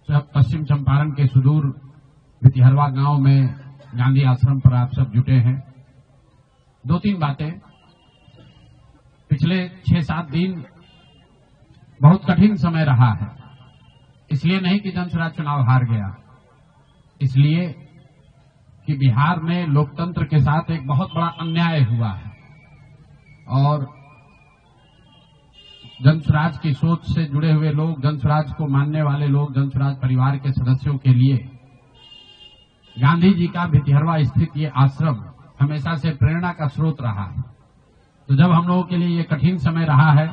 पश्चिम चंपारण के सुदूर भितिहरवा गांव में गांधी आश्रम पर आप सब जुटे हैं। 2-3 बातें। पिछले 6-7 दिन बहुत कठिन समय रहा है। इसलिए नहीं कि जनसुराज चुनाव हार गया, इसलिए कि बिहार में लोकतंत्र के साथ एक बहुत बड़ा अन्याय हुआ है और जनसुराज की सोच से जुड़े हुए लोग, जनसुराज को मानने वाले लोग, जनसुराज परिवार के सदस्यों के लिए गांधी जी का भितिहरवा स्थित ये आश्रम हमेशा से प्रेरणा का स्रोत रहा है। तो जब हम लोगों के लिए ये कठिन समय रहा है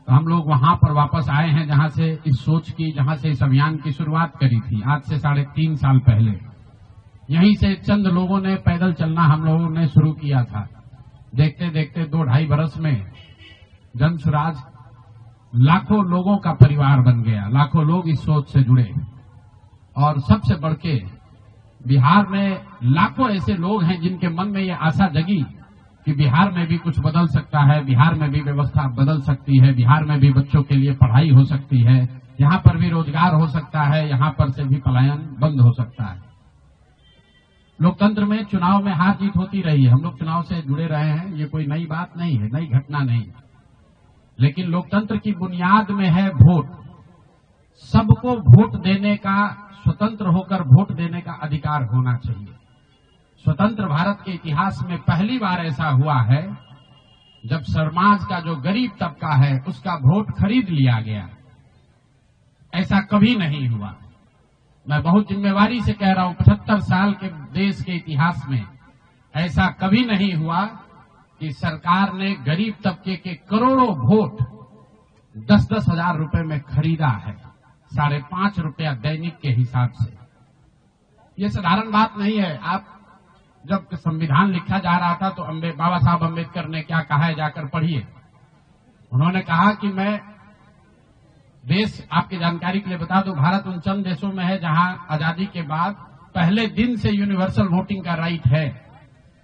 तो हम लोग वहां पर वापस आए हैं जहां से इस सोच की, जहां से इस अभियान की शुरुआत करी थी आज से 3.5 साल पहले। यहीं से चंद लोगों ने पैदल चलना हम लोगों ने शुरू किया था। देखते देखते 2-2.5 बरस में जनसुराज लाखों लोगों का परिवार बन गया। लाखों लोग इस सोच से जुड़े और सबसे बढ़ के बिहार में लाखों ऐसे लोग हैं जिनके मन में ये आशा जगी कि बिहार में भी कुछ बदल सकता है, बिहार में भी व्यवस्था बदल सकती है, बिहार में भी बच्चों के लिए पढ़ाई हो सकती है, यहां पर भी रोजगार हो सकता है, यहां पर से भी पलायन बंद हो सकता है। लोकतंत्र में चुनाव में हार जीत होती रही है। हम लोग चुनाव से जुड़े रहे हैं, ये कोई नई बात नहीं है, नई घटना नहीं। लेकिन लोकतंत्र की बुनियाद में है वोट। सबको वोट देने का, स्वतंत्र होकर वोट देने का अधिकार होना चाहिए। स्वतंत्र भारत के इतिहास में पहली बार ऐसा हुआ है जब समाज का जो गरीब तबका है उसका वोट खरीद लिया गया। ऐसा कभी नहीं हुआ। मैं बहुत जिम्मेवारी से कह रहा हूं, 75 साल के देश के इतिहास में ऐसा कभी नहीं हुआ कि सरकार ने गरीब तबके के करोड़ों वोट 10-10 हजार रुपए में खरीदा है, 5.5 रुपया दैनिक के हिसाब से। ये साधारण बात नहीं है। आप जब संविधान लिखा जा रहा था तो बाबा साहब अम्बेडकर ने क्या कहा है, जाकर पढ़िए। उन्होंने कहा कि मैं देश, आपकी जानकारी के लिए बता दूं, भारत उन चंद देशों में है जहां आजादी के बाद पहले दिन से यूनिवर्सल वोटिंग का राइट है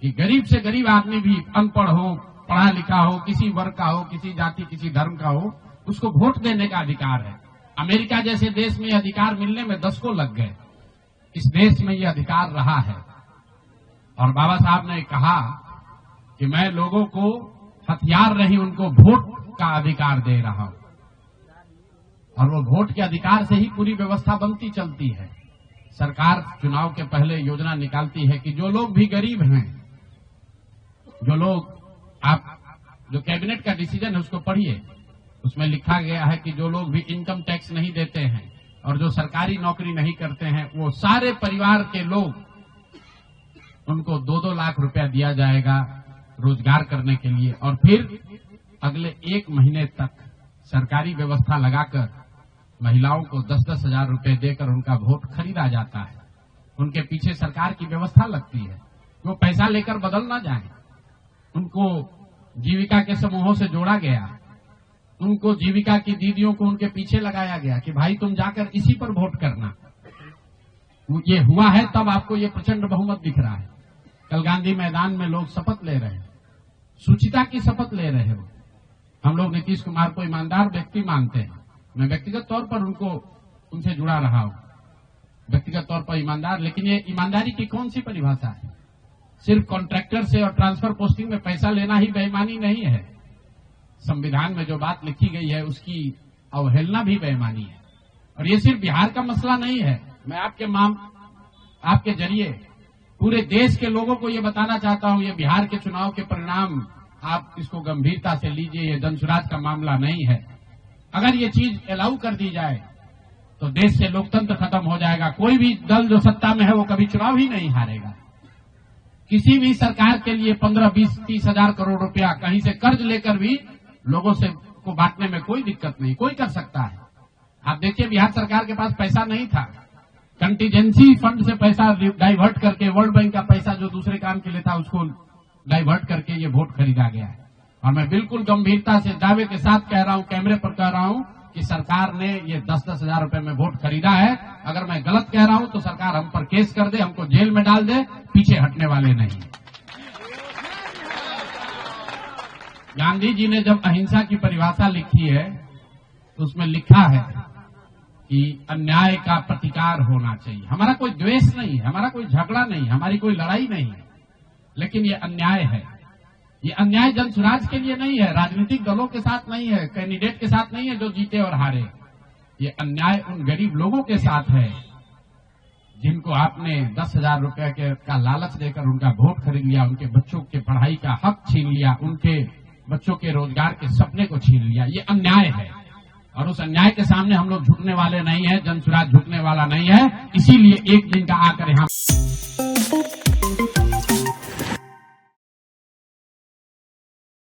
कि गरीब से गरीब आदमी भी, अनपढ़ हो, पढ़ा लिखा हो, किसी वर्ग का हो, किसी जाति, किसी धर्म का हो, उसको वोट देने का अधिकार है। अमेरिका जैसे देश में यह अधिकार मिलने में 10 को लग गए। इस देश में यह अधिकार रहा है और बाबा साहब ने कहा कि मैं लोगों को हथियार नहीं, उनको वोट का अधिकार दे रहा हूं और वो वोट के अधिकार से ही पूरी व्यवस्था बनती चलती है। सरकार चुनाव के पहले योजना निकालती है कि जो लोग भी गरीब हैं, जो लोग, आप जो कैबिनेट का डिसीजन है उसको पढ़िए, उसमें लिखा गया है कि जो लोग भी इनकम टैक्स नहीं देते हैं और जो सरकारी नौकरी नहीं करते हैं, वो सारे परिवार के लोग, उनको 2-2 लाख रुपया दिया जाएगा रोजगार करने के लिए और फिर अगले 1 महीने तक सरकारी व्यवस्था लगाकर महिलाओं को 10-10 हजार रुपए देकर उनका वोट खरीदा जाता है। उनके पीछे सरकार की व्यवस्था लगती है, वो पैसा लेकर बदल ना जाए। उनको जीविका के समूहों से जोड़ा गया, उनको जीविका की दीदियों को उनके पीछे लगाया गया कि भाई तुम जाकर इसी पर वोट करना। ये हुआ है तब आपको ये प्रचंड बहुमत दिख रहा है। कल गांधी मैदान में लोग शपथ ले रहे हैं, शुचिता की शपथ ले रहे हो। हम लोग नीतीश कुमार को ईमानदार व्यक्ति मानते हैं। मैं व्यक्तिगत तौर पर उनसे जुड़ा रहा हूं, व्यक्तिगत तौर पर ईमानदार। लेकिन ये ईमानदारी की कौन सी परिभाषा है? सिर्फ कॉन्ट्रैक्टर से और ट्रांसफर पोस्टिंग में पैसा लेना ही बेईमानी नहीं है। संविधान में जो बात लिखी गई है उसकी अवहेलना भी बेईमानी है। और ये सिर्फ बिहार का मसला नहीं है। मैं आपके जरिए पूरे देश के लोगों को ये बताना चाहता हूं, ये बिहार के चुनाव के परिणाम, आप इसको गंभीरता से लीजिए। ये जनसुराज का मामला नहीं है। अगर ये चीज अलाउ कर दी जाए तो देश से लोकतंत्र खत्म हो जाएगा। कोई भी दल जो सत्ता में है वो कभी चुनाव ही नहीं हारेगा। किसी भी सरकार के लिए 15, 20, 30 हजार करोड़ रुपया कहीं से कर्ज लेकर भी लोगों से को बांटने में कोई दिक्कत नहीं, कोई कर सकता है। आप देखिए बिहार सरकार के पास पैसा नहीं था, कंटीजेंसी फंड से पैसा डाइवर्ट करके, वर्ल्ड बैंक का पैसा जो दूसरे काम के लिए था उसको डाइवर्ट करके ये वोट खरीदा गया है। और मैं बिल्कुल गंभीरता से दावे के साथ कह रहा हूं, कैमरे पर कह रहा हूं कि सरकार ने ये 10-10 हजार रुपए में वोट खरीदा है। अगर मैं गलत कह रहा हूं तो सरकार हम पर केस कर दे, हमको जेल में डाल दे, पीछे हटने वाले नहीं। गांधी जी ने जब अहिंसा की परिभाषा लिखी है तो उसमें लिखा है कि अन्याय का प्रतिकार होना चाहिए। हमारा कोई द्वेष नहीं है, हमारा कोई झगड़ा नहीं है, हमारी कोई लड़ाई नहीं है, लेकिन ये अन्याय है। ये अन्याय जनसुराज के लिए नहीं है, राजनीतिक दलों के साथ नहीं है, कैंडिडेट के साथ नहीं है जो जीते और हारे। ये अन्याय उन गरीब लोगों के साथ है जिनको आपने 10,000 रुपए का लालच देकर उनका वोट खरीद लिया, उनके बच्चों के पढ़ाई का हक छीन लिया, उनके बच्चों के रोजगार के सपने को छीन लिया। ये अन्याय है और उस अन्याय के सामने हम लोग झुकने वाले नहीं है, जनसुराज झुकने वाला नहीं है। इसीलिए एक दिन का आकर यहाँ